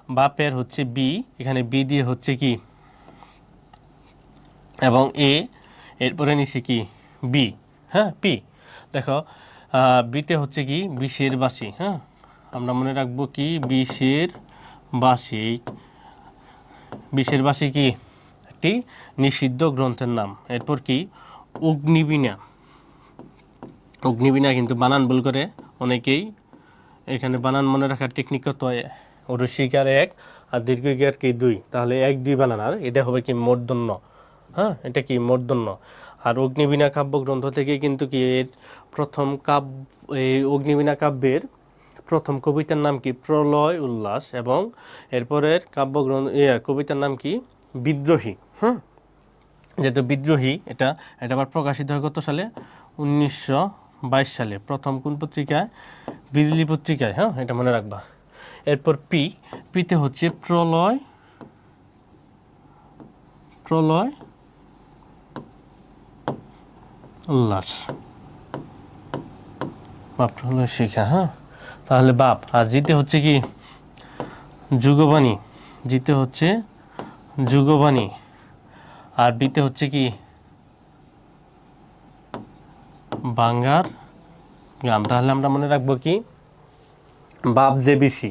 বাপের হচ্ছে বি, এখানে বি দিয়ে হচ্ছে কি এবং এ, এরপরে নিচে কি বি, হ্যাঁ পি। দেখো বিতে হচ্ছে কি বিশের বাসি, হ্যাঁ আমরা মনে রাখবো কি বিশের বাসি। বিশের বাসি কি একটি নিষিদ্ধ গ্রন্থের নাম। এরপর কি অগ্নিবীণা। অগ্নিবীণা কিন্তু বানান ভুল করে অনেকেই, এখানে বানান মনে রাখার টেকনিক কত, রসিকার এক আর দীর্ঘিকার কি দুই, তাহলে এক দুই বানান, আর এটা হবে কি মূর্ধন্য, হ্যাঁ এটা কি মূর্ধন্য। আর অগ্নিবীণা কাব্যগ্রন্থ থেকে কিন্তু কি এর প্রথম কাব্য, এই অগ্নিবীণা কাব্যের প্রথম কবিতার নাম কি প্রলয় উল্লাস, এবং এরপরের কাব্যগ্রন্থ কবিতার নাম কি বিদ্রোহী। যেহেতু বিদ্রোহী এটা এটা আবার প্রকাশিত হয় কত সালে, 1922 সালে। প্রথম কোন পত্রিকায়, বিজলি পত্রিকায়, হ্যাঁ এটা মনে রাখবা। এরপর পি, পিতে হচ্ছে প্রলয়, প্রলয় উল্লাস, বাপ প্রলয় শিখা, হ্যাঁ তাহলে বাপ। আর জিতে হচ্ছে কি যুগবাণী, জিতে হচ্ছে যুগবাণী, আর বিতে হচ্ছে কি বাঙ্গার গান। তাহলে আমরা মনে রাখবো কি বাপ যে বিসি,